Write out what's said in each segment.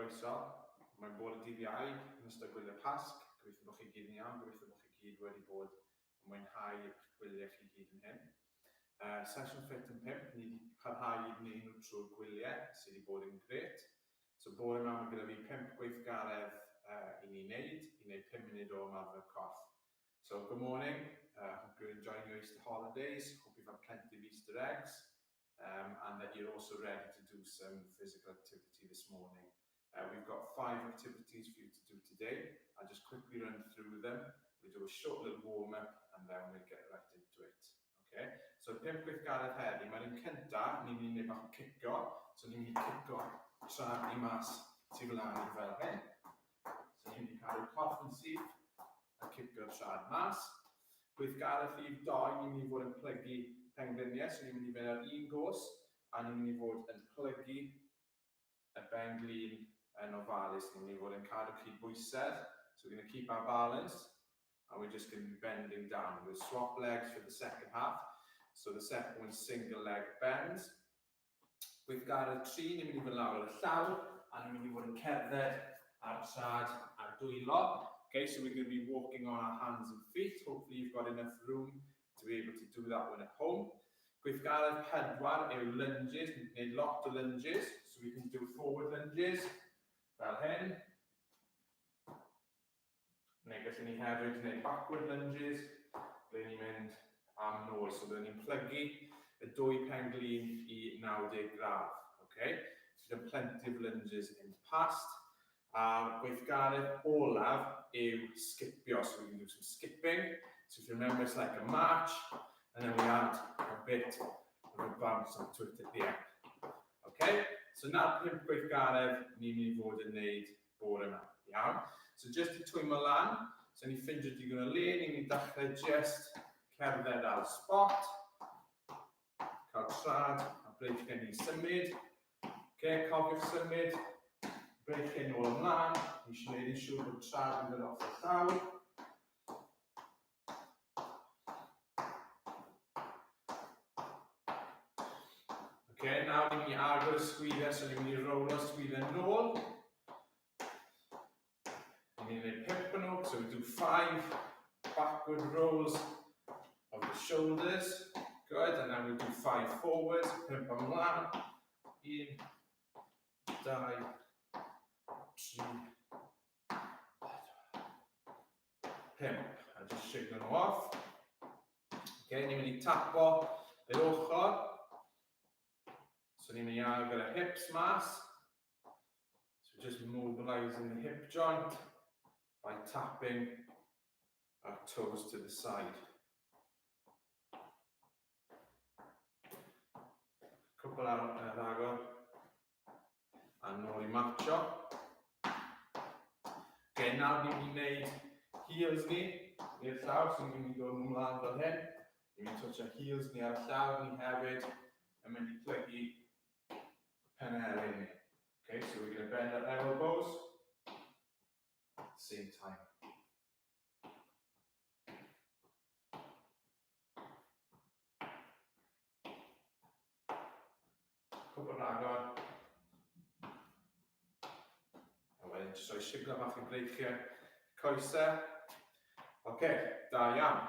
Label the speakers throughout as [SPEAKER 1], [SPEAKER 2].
[SPEAKER 1] Croeso, mae'n bod y dydd Iau yn ystod gwyliau Pasg. Gobeithio bod chi gyd yn iawn, gobeithio bod chi gyd wedi bod yn mwynhau eich gwyliau chi gyd yn hyn. Sesiwn Ffit Yn 5, ni wedi parhau i wneud nhw trwy'r gwyliau sydd wedi bod yn gret. So bore yma mae gyda fi 5 gweithgaredd i ni wneud 5 munud o ymarfer corff. So good morning, hope you're enjoying your Easter holidays, hope you've had plenty of Easter eggs, and that you're also ready to do some physical activity this morning. We've got 5 activities for you to do today. I'll just quickly run through them. We'll do a short little warm-up and then we'll get right into it. Okay? So 5 gweithgaredd heddi, mae'r un cyntaf, ni'n mynd i wneud bach o cico. So ni'n mynd i cico trad ni mas tu fel arni fel hyn. So ni'n mynd i cael corff yn syth a cico'r trad mas. Gweithgaredd rhif 2, ni'n mynd i fod yn plygu pengliniau. So ni'n mynd i fynd ar un gos a ni'n mynd i fod yn plygu y ben glin yn ofalus. Ni'n mynd i fod yn cadw cydbwysedd. So we're going to keep our balance and we're just going to be bending down. We'll swap legs for the second half. So the second one's single leg bends. Gweithgaredd 3, ni'n mynd i fynd lawr ar y llaw a ni'n mynd i fod yn cerdded ar trad a'r dwylo. Okay, so we're going to be walking on our hands and feet. Hopefully you've got enough room to be able to do that one at home. Gweithgaredd 4 yw lunges, ni'n gwneud lot o lunges. So we can do forward lunges, fel hyn. Neu gallwn ni hefyd wneud backward lunges, ble ni'n mynd am nôl. So byddwn ni'n plygu y 2 pen glin i 90 gradd. Okay? So we've done plenty of lunges in the past. Gweithgaredd olaf yw skipio. So we can do some skipping. So if you remember, it's like a march, and then we add a bit of a bounce onto it at the end. Okay? So na'r 5 gweithgaredd ni'n mynd i fod yn wneud bore yma. Iawn? So just i twymo lan, so ni'n ffindio digon o le, ni'n mynd i dechrau just cerdded ar y spot, cael trad, a breich gen i symud. Okay, cofiwch symud, breich gen ôl ymlaen, ni eisiau gwneud yn siŵr bod trad yn dod off y llawr. Okay, nawr ni'n mynd i agor y sgwydau, so ni'n mynd i rowlo sgwydau nôl. Ni'n mynd i pimp yn nhw, so we do 5 backward rolls of the shoulders. Good, and then we do 5 forwards, pimp ymlaen. 1, 2, 3, 5. A just shake them off. Okay, ni'n mynd i tapo yr ochr. So ni'n mynd i agor y hips mas. So just mobilising the hip joint by tapping our toes to the side. Couple ar agor a nôl i matcho. Okay, nawr ni'n mynd i wneud heels ni i'r llaw, so ni'n mynd i dod ymlaen fel hyn. Ni'n mynd i touch heels ni ar y llaw ni hefyd yn mynd i plygu penelyn ni. Okay, so we're going to bend our elbows at the same time. Cwbl agor. A wedyn, jyst rhoi siglo bach i breichiau coesau. Ok, da iawn.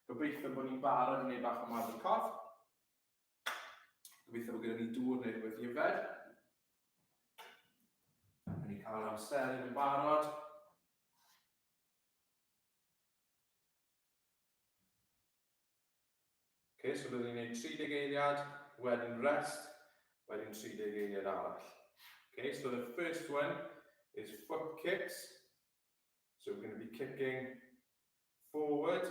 [SPEAKER 1] Gobeithio bod ni'n barod yn gwneud bach o ymarfer corff. Gobeithio bod gyda ni dŵr neu rhywbeth i yfed. Rwy'n ni cael amser yn barod. Okay, so byddwn ni'n gwneud 30 eiliad, wedyn rest, wedyn 30 eiliad arall. Okay, so the first one is foot kicks. So we're going to be kicking forward.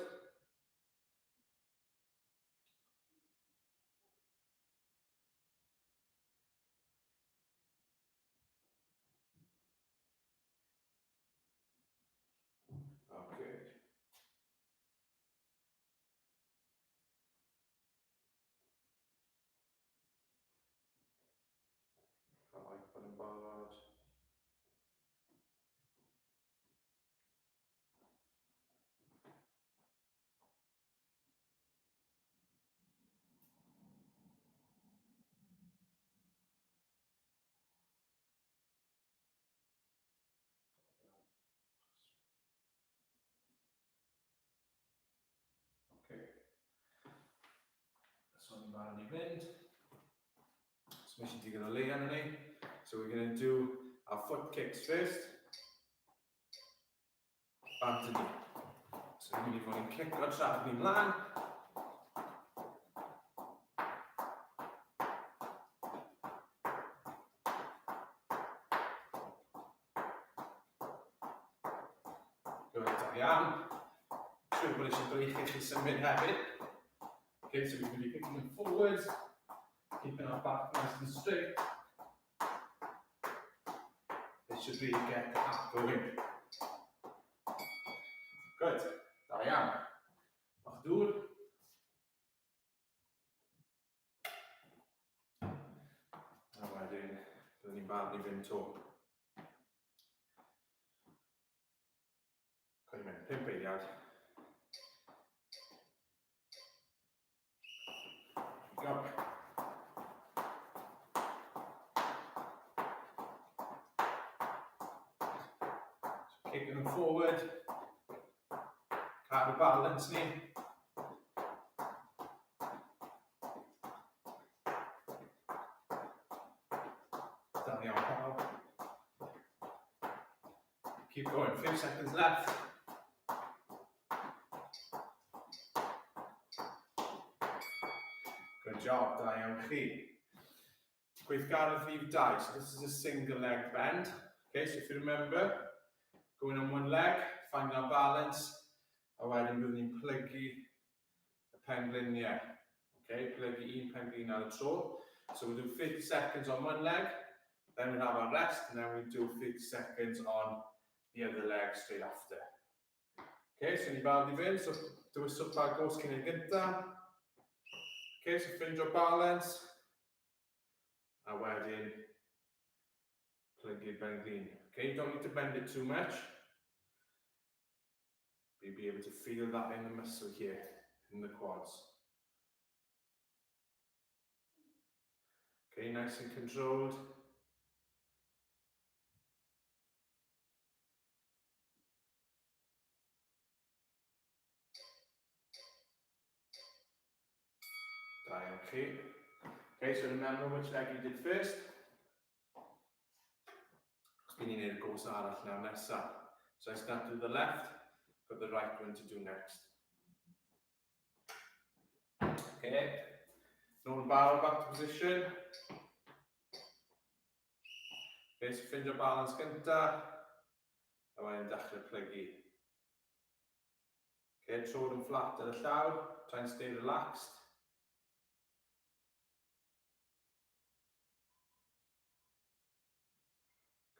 [SPEAKER 1] Okay. Put yn barod. So ni'n barod I fynd. So mae eisiau digon o le arno ni. So we're going to do our foot kicks first. Bant y ni. So ni'n mynd I fod yn cic o'r traf ni mlaen. Iawn. Siwr bod eisiau brych I chi symud hefyd. Okay, so we're going to be kicking them forwards, keeping our back nice and straight. This should really get the app going. Good. Da iawn. O'ch dŵr. A wedyn, byddwn ni'n barod I fynd to. Co'n mynd 5 eiliad. Go. So kicking them forward. Cadw balance ni. Da iawn pawb. Keep going, 5 seconds left. Good job, da iawn chi. Gweithgaredd rhif 2, so this is a single leg bend. Okay, so if you remember, going on one leg, finding our balance, a wedyn byddwn ni'n plygu y pengliniau. Okay, plygu un penglin ar y tro. So we'll do 50 seconds on one leg, then we'll have our rest, and then we'll do 50 seconds on the other leg straight after. Okay, so ni'n barod I fynd, so dywyswch pa gos cyn i'r gynta. Okay, so find your balance. A wedyn, plygu'r penglin. Okay, you don't need to bend it too much. You'll be able to feel that in the muscle here, in the quads. Okay, nice and controlled. Okay. Okay, so remember which leg you did first. Chos ni'n neud y gos arall nawr nesa. So I start to the left, got the right one to do next. Okay, nôl barod back to position. Okay, so ffind your balance gynta, a wedyn dechrau plygu. Okay, tro them flat ar y llaw, try and stay relaxed.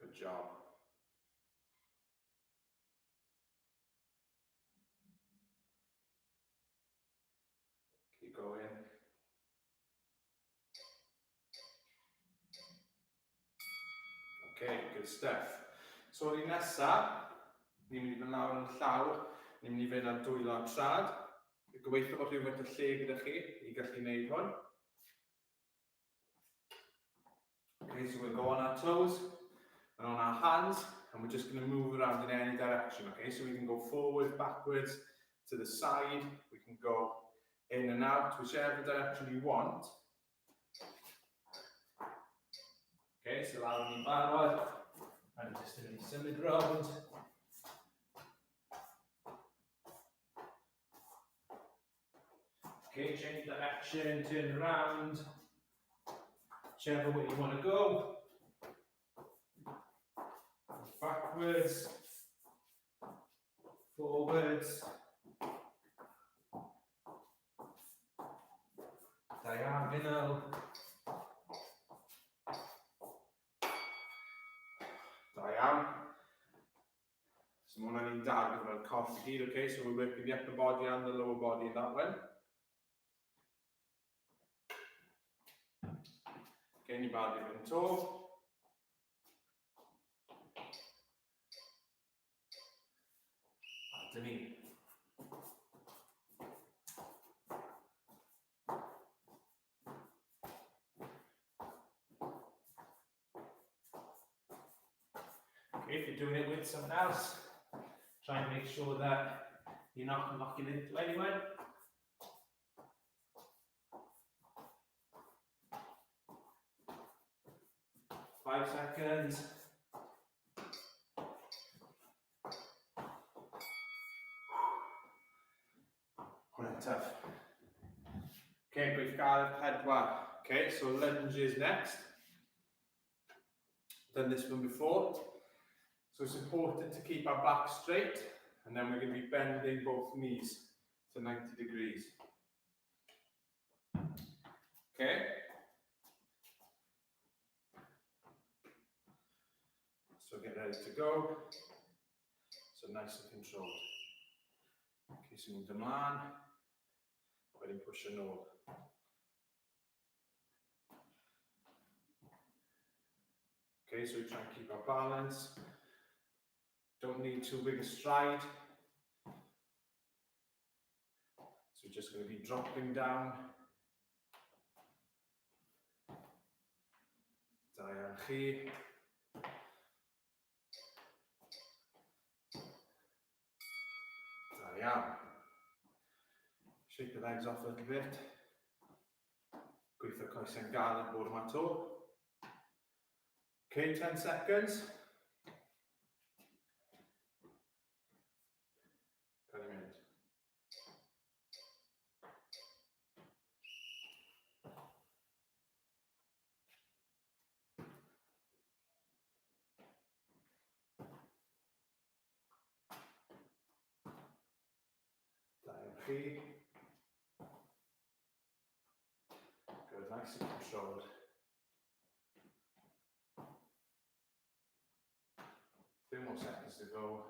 [SPEAKER 1] Good job. Keep going. Okay, good stuff. So the nesa, ni'n mynd I fynd lawr yn y llaw, ni'n mynd I fynd ar dwylo trad. Gobeithio bod rhywbeth y lle gyda chi I gallu gwneud hwn. Okay, so we'll go on our toes and on our hands, and we're just going to move around in any direction. Okay, so we can go forward, backwards, to the side, we can go in and out, whichever direction you want. Okay, so lawr ni'n barod, and just going to symud round. Okay, change direction, turn around, whichever way you want to go. Backwards, forwards, diagonal, da iawn. So mae hwnna'n un da gyda'r corff I gyd, okay? So we're working the upper body and the lower body in that one. Okay, ni'n barod I fynd to. A dyn ni. Okay, if you're doing it with someone else, try and make sure that you're not knocking into anyone. 5 seconds. Hwnna'n tough. Okay, gweithgaredd pedwar. Okay, so lunges next. Done this one before. So it's important to keep our back straight, and then we're going to be bending both knees to 90 degrees. Okay? So get ready to go. So nice and controlled. Okay, so move the man. Ready, push and hold. Okay, so we try and keep our balance. Don't need too big a stride. So we're just going to be dropping down. Da iawn chi. Da iawn. Shake the legs off a little bit. Gweithio coes yn galed bod yma to. Okay, 10 seconds. Cael ei mynd. Da iawn chi. Good, nice and controlled. Few more seconds to go.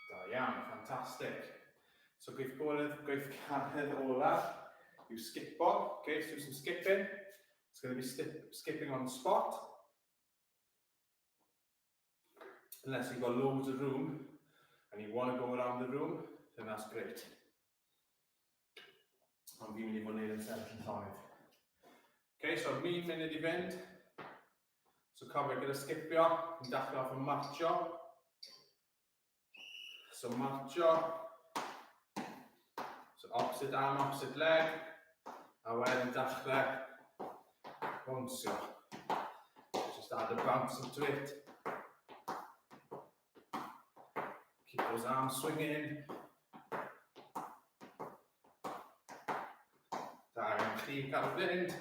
[SPEAKER 1] Da iawn, fantastic. So gweithgaredd olaf yw skipo. Okay, so do some skipping. It's going to be skipping on the spot. Unless you've got loads of room and you want to go around the room, then that's great. Ond fi'n mynd I fod yn neud yn 75. Okay, so mi'n munud I fynd. So cofio gyda skipio, yn dechrau off yn marcho. So marcho. So opposite arm, opposite leg. A wedyn dechrau bounsio. Just add a bounce into it. Keep those arms swinging. Da iawn chi cael fynd.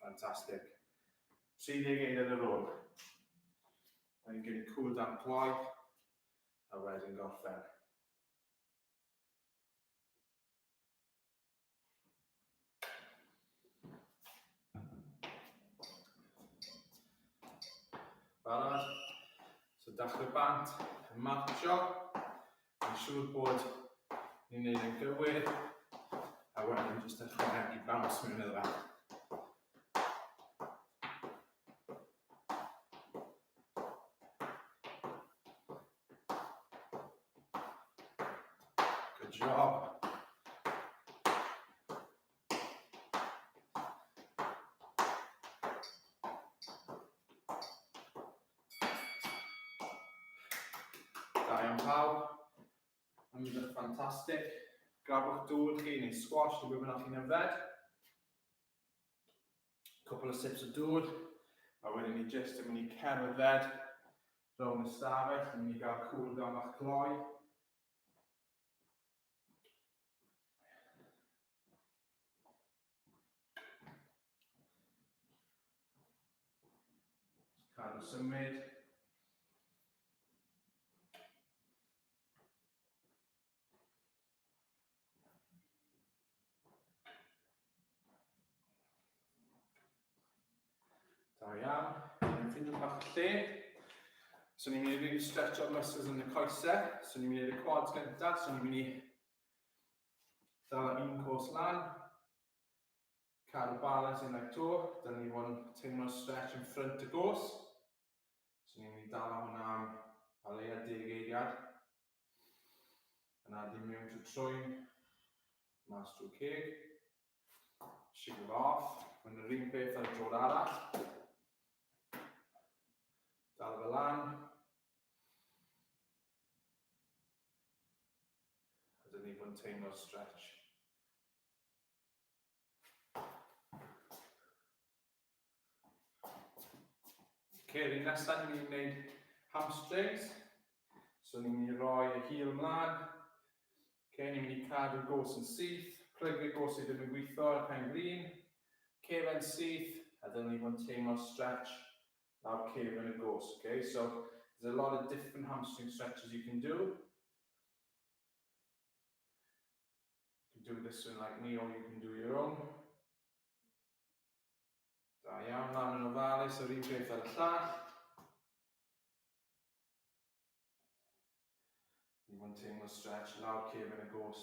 [SPEAKER 1] Fantastic. 30 eiliad ar ôl. Mae'n gen I cool down cloi, a wedyn gorffen. Barod? So dechrau bant, yn marcho, yn siŵr bod ni'n neud yn gywir, a wedyn jyst ychwanegu bounce mewn iddo fe. Good job. Da iawn pawb. Mae'n mynd yn ffantastig. Grabwch dŵr chi neu squash neu beth bynnag chi'n yfed. Couple of sips o dŵr. A wedyn ni jyst yn mynd I cerdded rownd y stafell. Yn mynd I gael cool down bach cloi. Cadw symud. Da iawn. Ni'n ffindio bach lle. So ni'n mynd I really stretch o'r muscles yn y coesau. So ni'n mynd I y quads gyntaf. So ni'n mynd I dal un cwrs lan. Cadw balance unwaith to. Dyna ni fod yn teimlo'r stretch yn ffrynt y gwrs. So ni'n mynd I dal hwnna am o leia 10 eiliad. Yna dim mewn trwy trwyn. Mas trwy ceg. Shake it off. Mae'n yr un peth ar y drod arall. Dal fe lan. A dyn ni bod yn teimlo'r stretch. Yr un nesaf ni'n mynd i wneud hamstrings. So ni'n mynd i roi y heel ymlaen. Ni'n mynd i cadw gos yn syth. Plygu gos i ddim yn gweithio ar pen glin. Cefen syth. A dyn ni bod yn teimlo'r stretch lawr cefen y gos. So there's a lot of different hamstring stretches you can do. You can do this one like me or you can do your own. Da iawn, lan yn ofalus, yr un peth ar y llall. You want to teimlo stretch lawr cefen y gos.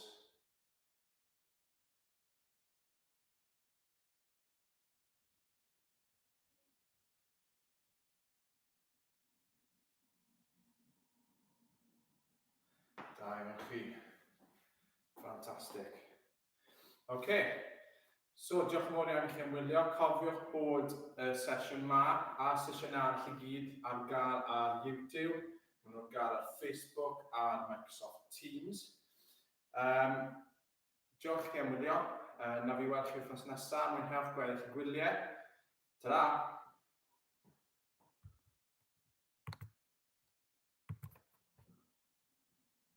[SPEAKER 1] Da iawn chi. Fantastic. So diolch yn fawr iawn i chi am wylio. Cofiwch bod y sesiwn yma a sesiwn arall i gyd ar gael ar YouTube. Maen nhw'n gael ar Facebook a Microsoft Teams. Diolch chi am wylio. Na fi weld chi wythnos nesaf. Mwynhewch gweddill y gwyliau. Ta-ra!